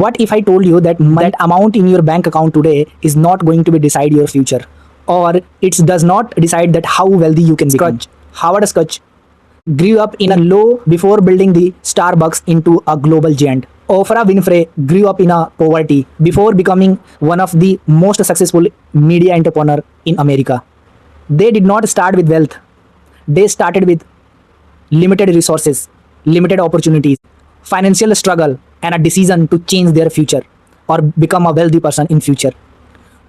What if I told you that that amount in your bank account today is not going to be decide your future, or it does not decide that how wealthy you can become? Howard Schultz grew up in a low before building the Starbucks into a global giant. Oprah Winfrey grew up in a poverty before becoming one of the most successful media entrepreneur in America. They did not start with wealth. They started with limited resources, limited opportunities, financial struggle, and a decision to change their future or become a wealthy person in future.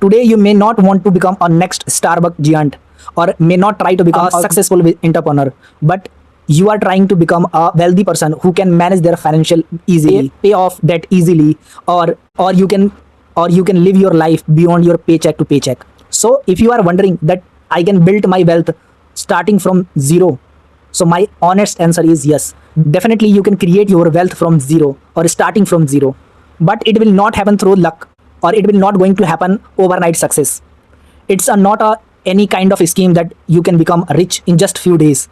Today, you may not want to become a next Starbucks giant or may not try to become a successful entrepreneur, but you are trying to become a wealthy person who can manage their financial easily, pay off debt easily, or you can live your life beyond your paycheck to paycheck. So if you are wondering that I can build my wealth starting from zero, so my honest answer is yes. Definitely you can create your wealth from zero or starting from zero, but it will not happen through luck, or it will not going to happen overnight success. It's not any kind of a scheme that you can become rich in just few days.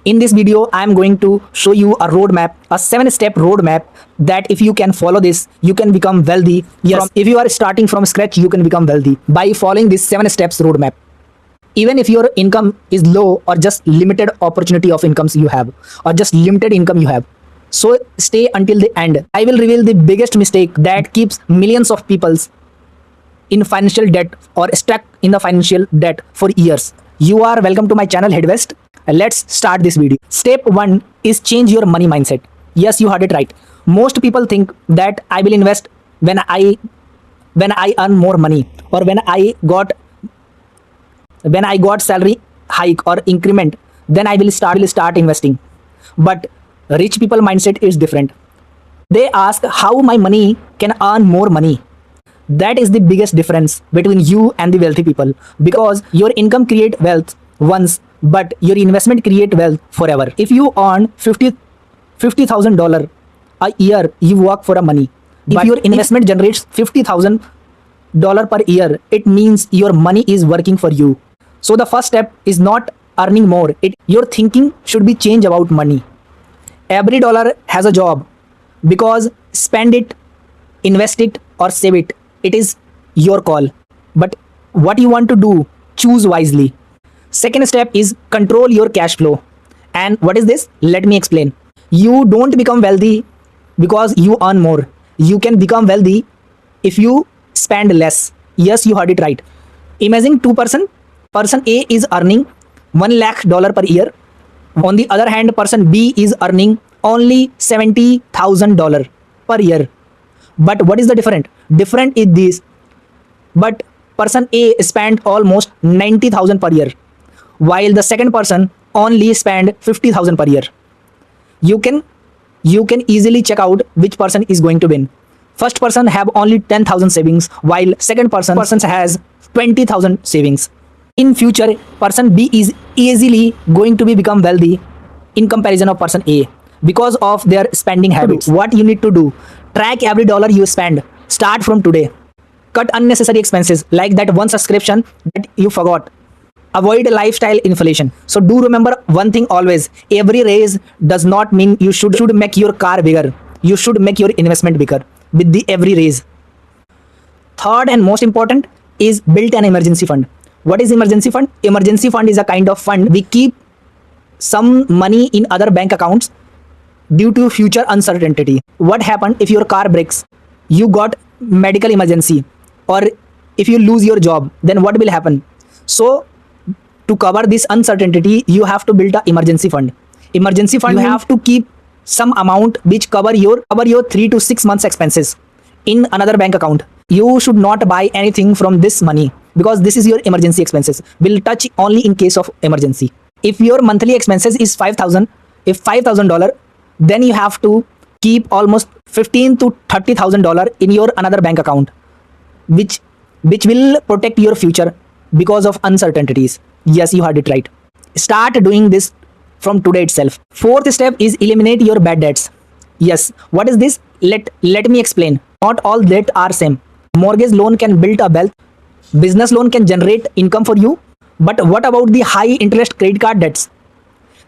In this video, I am going to show you a roadmap, a 7-step roadmap that if you can follow this, you can become wealthy. Yes, if you are starting from scratch, you can become wealthy by following this 7 steps roadmap. Even if your income is low or just limited opportunity of incomes you have, or just limited income you have. So stay until the end. I will reveal the biggest mistake that keeps millions of people in financial debt or stuck in the financial debt for years. You are welcome to my channel Head West. Let's start this video. Step 1 is change your money mindset. Yes, you heard it right. Most people think that I will invest when I earn more money, or when I got salary hike or increment, then I will start investing. But rich people mindset is different. They ask how my money can earn more money. That is the biggest difference between you and the wealthy people, because your income create wealth once, but your investment create wealth forever. If you earn $50,000 a year, you work for a money. If your investment generates $50,000 per year, it means your money is working for you. So the first step is not earning more. Your thinking should be changed about money. Every dollar has a job, because spend it, invest it, or save it. It is your call. But what you want to do, choose wisely. Second step is control your cash flow. And what is this? Let me explain. You don't become wealthy because you earn more. You can become wealthy if you spend less. Yes, you heard it right. Imagine person A is earning $1 lakh per year. On the other hand, person B is earning only $70,000 per year. But what is the difference? Different is this. But person A spent almost $90,000 per year, while the second person only spend $50,000 per year. You can easily check out which person is going to win. First person have only 10,000 savings, while second person has 20,000 savings. In future, person B is easily going to become wealthy in comparison of person A because of their spending habits. What you need to do, track every dollar you spend. Start from today. Cut unnecessary expenses like that one subscription that you forgot. Avoid lifestyle inflation. So do remember one thing always. Every raise does not mean you should make your car bigger. You should make your investment bigger with the every raise. Third and most important is build an emergency fund. What is emergency fund? Emergency fund is a kind of fund. We keep some money in other bank accounts due to future uncertainty. What happened if your car breaks? You got medical emergency, or if you lose your job, then what will happen? So to cover this uncertainty, you have to build an emergency fund. Emergency fund, you have to keep some amount which cover your 3 to 6 months expenses in another bank account. You should not buy anything from this money, because this is your emergency expenses. Will touch only in case of emergency. If your monthly expenses is $5,000, then you have to keep almost $15,000 to $30,000 in your another bank account, which will protect your future because of uncertainties. Yes, you heard it right. Start doing this from today itself. Fourth step is eliminate your bad debts. Yes, what is this? Let me explain. Not all debt are same. Mortgage loan can build a wealth. Business loan can generate income for you. But what about the high interest credit card debts?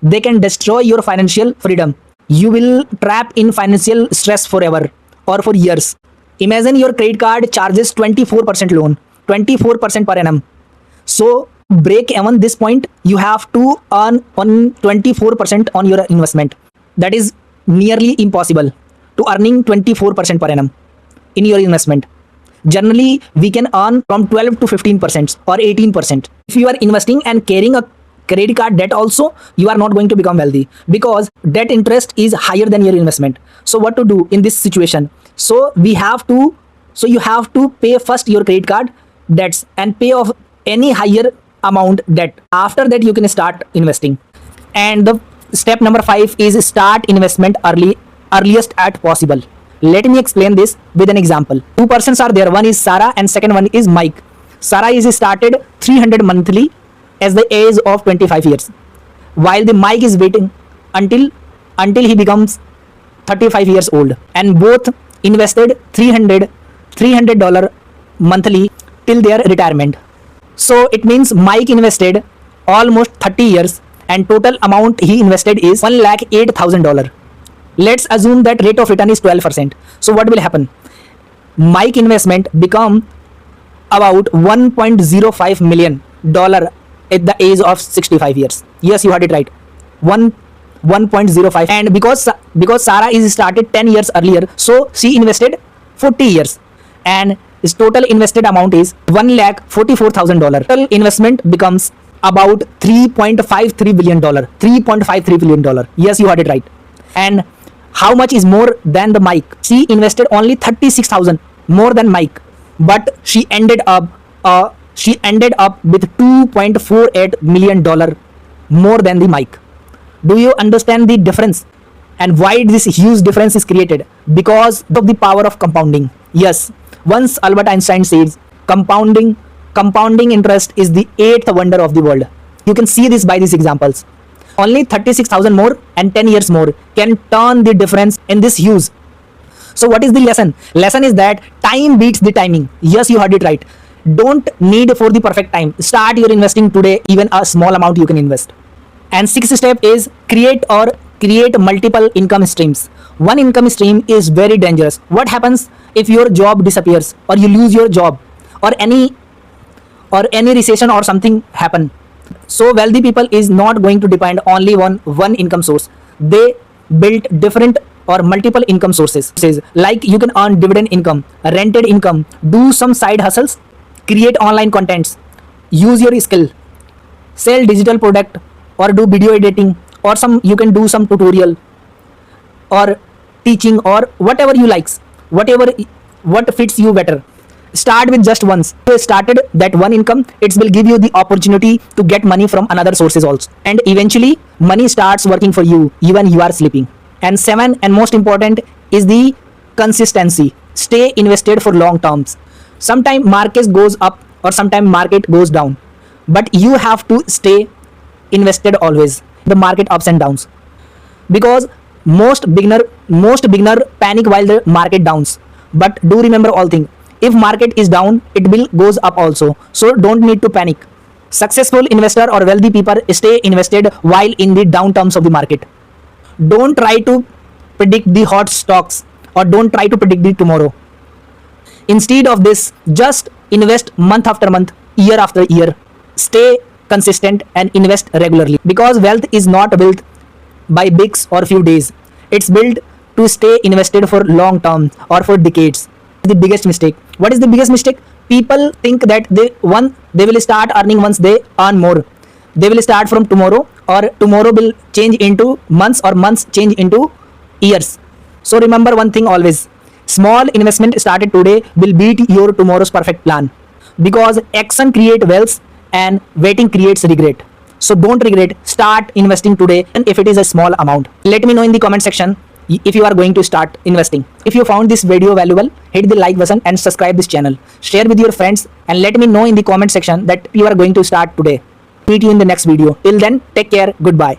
They can destroy your financial freedom. You will trap in financial stress forever or for years. Imagine your credit card charges 24% loan, 24% per annum. So break even this point, you have to earn on 24% on your investment. That is nearly impossible to earning 24% per annum in your investment. Generally, we can earn from 12 to 15% or 18%. If you are investing and carrying a credit card debt also, you are not going to become wealthy because debt interest is higher than your investment. So what to do in this situation? So you have to pay first your credit card debts and pay off any higher amount debt. After that, you can start investing. And the step number 5 is start investment earliest at possible. Let me explain this with an example. Two persons are there. One is Sarah and second one is Mike. Sarah is started 300 monthly as the age of 25 years, while the Mike is waiting until he becomes 35 years old, and both invested $300 monthly till their retirement. So it means Mike invested almost 30 years and total amount he invested is $1,08,000. Let's assume that rate of return is 12%. So what will happen? Mike investment become about $1.05 million at the age of 65 years. Yes, you heard it right. 1.05. And because Sarah is started 10 years earlier, so she invested 40 years and his total invested amount is $1,44,000. Total investment becomes about $3.53 billion. $3.53 billion. Yes, you heard it right. And how much is more than the Mike? She invested only 36,000 more than Mike, but she ended up with $2.48 million more than the Mike. Do you understand the difference and why this huge difference is created? Because of the power of compounding. Yes, once Albert Einstein says compounding interest is the eighth wonder of the world. You can see this by these examples. Only 36,000 more and 10 years more can turn the difference in this huge. So what is the lesson? Lesson is that time beats the timing. Yes, you heard it right. Don't need for the perfect time. Start your investing today. Even a small amount you can invest. And sixth step is create multiple income streams. One income stream is very dangerous. What happens if your job disappears or you lose your job or any recession or something happen? So wealthy people is not going to depend only on one income source. They build different or multiple income sources. Like you can earn dividend income, rented income, do some side hustles, create online contents, use your skill, sell digital product or do video editing, or you can do some tutorial or teaching or whatever you likes, what fits you better. Start with just once. You started that one income, it will give you the opportunity to get money from another sources also, and eventually money starts working for you even you are sleeping. And 7 and most important is the consistency. Stay invested for long terms. Sometime market goes up or sometime market goes down, but you have to stay invested always the market ups and downs, because most beginner panic while the market downs. But do remember all thing, if market is down, it will goes up also, so don't need to panic. Successful investor or wealthy people stay invested while in the down terms of the market. Don't try to predict the hot stocks or don't try to predict the tomorrow. Instead of this, just invest month after month, year after year. Stay consistent and invest regularly, because wealth is not built by weeks or few days. It's built to stay invested for long term or for decades. The biggest mistake. What is the biggest mistake? People think that they will start earning once they earn more. They will start from tomorrow, or tomorrow will change into months or months change into years. So remember one thing always, small investment started today will beat your tomorrow's perfect plan, because action creates wealth and waiting creates regret. So don't regret, start investing today, and if it is a small amount. Let me know in the comment section if you are going to start investing. If you found this video valuable, hit the like button and subscribe this channel. Share with your friends and let me know in the comment section that you are going to start today. Meet you in the next video. Till then, take care. Goodbye.